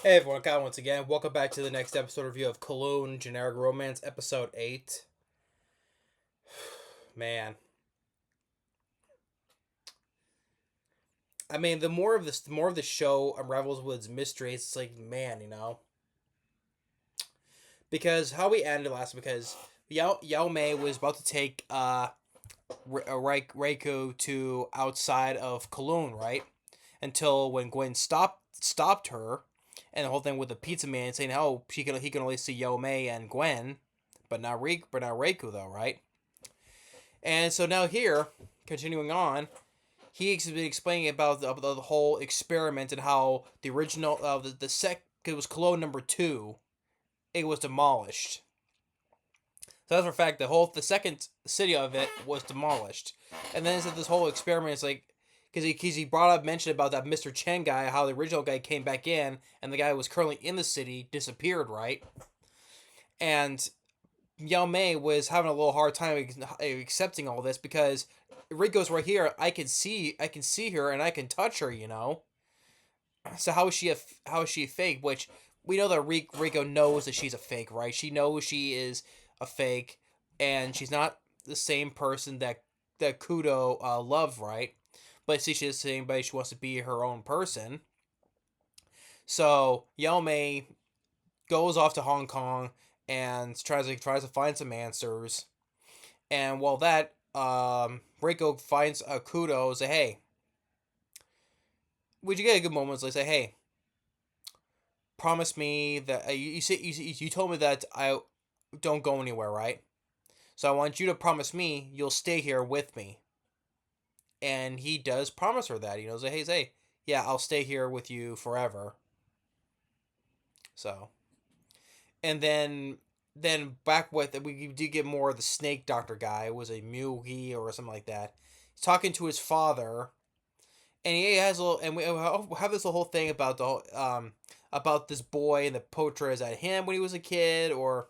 Hey everyone, Kyle once again. Welcome back to the next episode review of Kowloon Generic Romance, episode 8. Man. I mean, the more of the show unravels with its mysteries, it's like, man. Because how we ended last because Yao Mei was about to take Reiko to outside of Kowloon, right? Until when Gwen stopped her, and the whole thing with the pizza man saying, "Oh, he can only see Yao Mei and Gwen, but not Reiko though, right?" And so now here, continuing on, he's been explaining about the whole experiment and how the original the sec it was Cologne number 2, it was demolished. So as a fact, the second city of it was demolished, and then it's this whole experiment is like because he brought up mentioned about that Mr. Chen guy, how the original guy came back in, and the guy who was currently in the city disappeared, right? And Yao Mei was having a little hard time accepting all this because Rico's right here. I can see her, and I can touch her. So how is she a fake? Which we know that Rico knows that she's a fake, right? She knows she is a fake, and she's not the same person that Kudo loved, right? But see, she's the same, but she wants to be her own person. So Yao Mei goes off to Hong Kong and tries to find some answers. And while that Reiko finds a Kudo, say, "Hey, would you get a good moment?" Like say, "Hey, promise me that you told me that I don't go anywhere, right? So I want you to promise me you'll stay here with me." And he does promise her that. Say, "Hey, yeah, I'll stay here with you forever." So and then back with we do get more of the snake doctor guy. It was a Mugi or something like that. He's talking to his father, and he has a little, and we have this whole thing about the whole, about this boy and the poacher. Is that him when he was a kid, or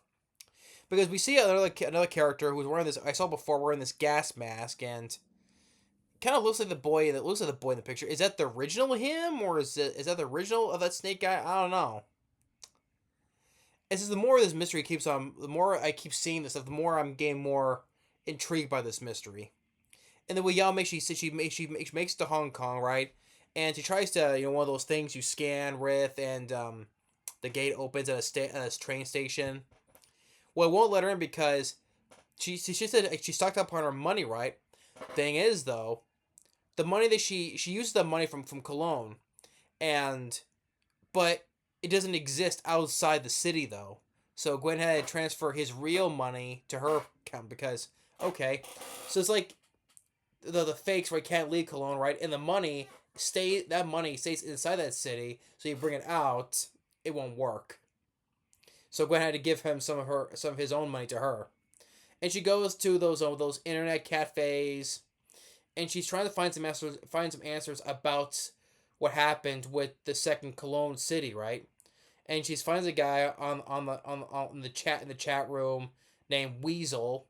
because we see another character who's wearing this, I saw before, wearing this gas mask, and kind of looks like the boy that looks like the boy in the picture. Is that the original him, or is that the original of that snake guy? I don't know. It's just the more this mystery keeps on, the more I keep seeing this stuff, the more I'm getting more intrigued by this mystery. And then with Yao Mei, she makes it to Hong Kong, right? And she tries to, one of those things you scan with, and the gate opens at a train station. Well, it won't let her in because she said she stocked up on her money, right? Thing is, though, the money that she uses the money from Cologne, and but it doesn't exist outside the city though. So Gwen had to transfer his real money to her account because okay, so it's like the fakes where you can't leave Cologne, right? And the money stays inside that city. So you bring it out, it won't work. So Gwen had to give him some of his own money to her, and she goes to those internet cafes, and she's trying to find some answers about what happened with the second Cologne city, right? And she finds a guy on the chat room named Weasel,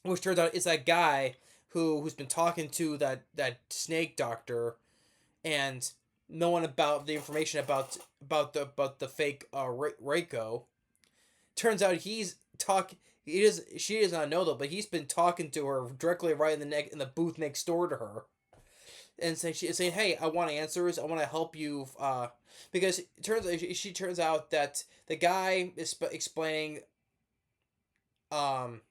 which turns out it's that guy who's been talking to that snake doctor and knowing about the information about the fake Reiko. Turns out he's talk he does she does not know though, but he's been talking to her directly right in the neck in the booth next door to her, and saying, "Hey, I want answers. I want to help you." Because she turns out that the guy is explaining. Um,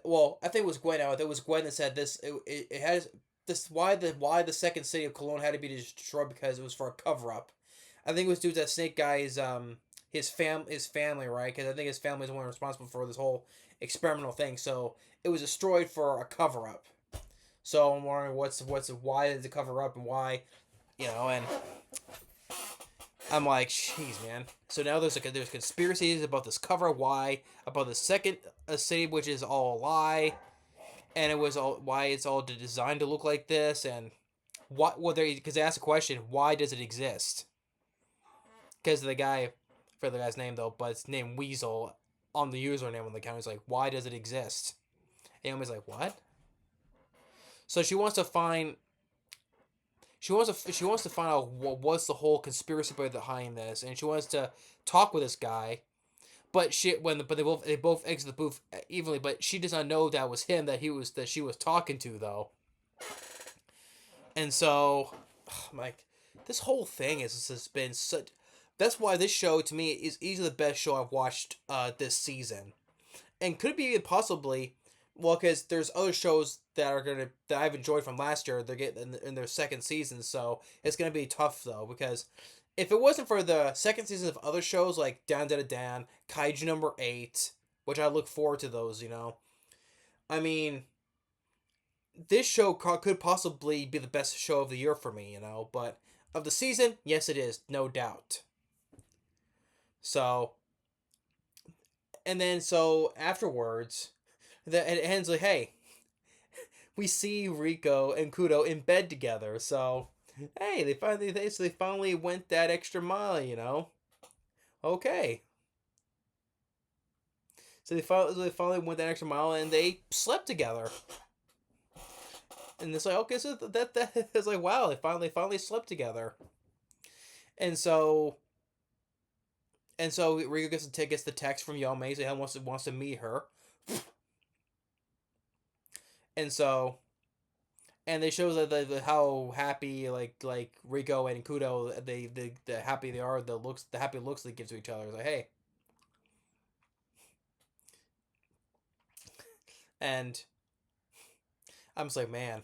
well, I think it was Gwen. It was Gwen that said this. It has this why the second city of Cologne had to be destroyed because it was for a cover up. I think it was due to that snake guy's his family, right? Because I think his family is the one responsible for this whole experimental thing. So it was destroyed for a cover up. So I'm wondering what's why did it cover up and why, and I'm like, jeez, man. So now there's conspiracies about this cover. Why about the second city, which is all a lie, and it was all why it's all designed to look like this, and what well they because they asked a question, why does it exist? Because the guy, for the guy's name though, but it's named Weasel on the username on the account. He's like, why does it exist? And Amy's like, what? So she wants to find out what's the whole conspiracy behind this, and she wants to talk with this guy. But they both exit the booth evenly. But she does not know that was him that she was talking to though. And so, like, this whole thing has been such. That's why this show to me is easily the best show I've watched this season, and could be possibly, well, because there's other shows that I've enjoyed from last year. They're getting in their second season, so it's gonna be tough though because if it wasn't for the second season of other shows like Dan Da Da Dan, Kaiju number 8, which I look forward to those, I mean, this show could possibly be the best show of the year for me, but of the season, yes, it is, no doubt. So, and then so afterwards, it ends like, hey, we see Reiko and Kudo in bed together. So, hey, they finally went that extra mile. Okay. So they finally went that extra mile and they slept together. And it's like, okay, so that is like, wow, they finally slept together. And so Riku gets the text from Yomei, so he wants to meet her. And so they show that how happy like Rico and Kudo the happy they are, the happy looks they give to each other. It's like, hey. And I'm just like, man.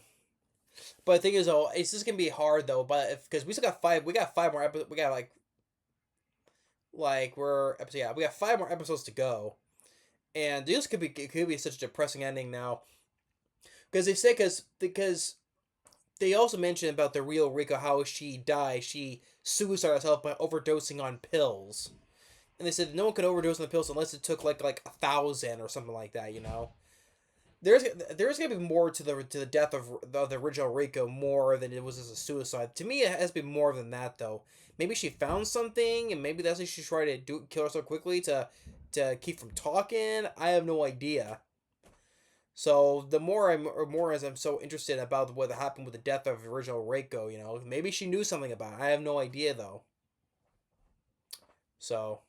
But the thing is, though, it's just gonna be hard though. But because we got 5 more episodes. We got we got 5 more episodes to go, and this could be such a depressing ending now. Because they say because they also mentioned about the real Rika, how she died. She suicided herself by overdosing on pills, and they said no one could overdose on the pills unless it took like 1,000 or something like that. There's gonna be more to the death of the original Reiko more than it was as a suicide. To me, it has to be more than that though. Maybe she found something, and maybe that's why she tried to kill herself quickly to keep from talking. I have no idea. So the more as I'm so interested about what happened with the death of original Reiko, maybe she knew something about it. I have no idea though. So.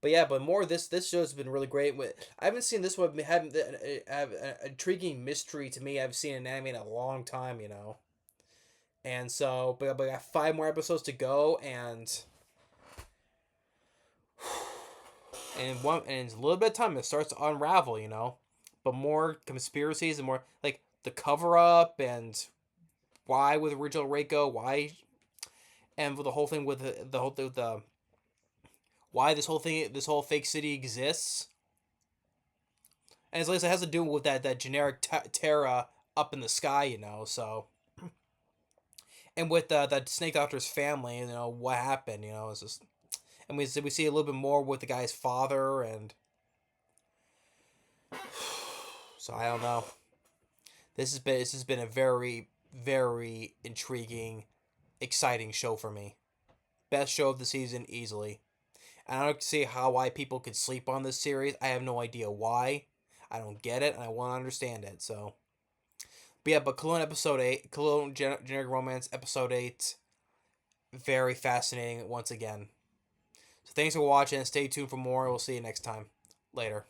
But yeah, but more of this show has been really great. I haven't seen this one have an intriguing mystery to me. I've seen an anime in a long time. And so, but I got 5 more episodes to go, and it's a little bit of time. It starts to unravel. But more conspiracies and more like the cover up and why with original Reiko, why, and with the whole thing with the whole thing with the why this whole fake city exists. And it's like it has to do with that generic Terra up in the sky. So, and with that Snake Doctor's family, what happened, it's just, and we see a little bit more with the guy's father, and so I don't know. This has been a very, very intriguing, exciting show for me. Best show of the season easily. And I don't see why people could sleep on this series. I have no idea why. I don't get it, and I want to understand it. So, but yeah, Kowloon Generic Romance episode 8, very fascinating once again. So thanks for watching. Stay tuned for more. We'll see you next time. Later.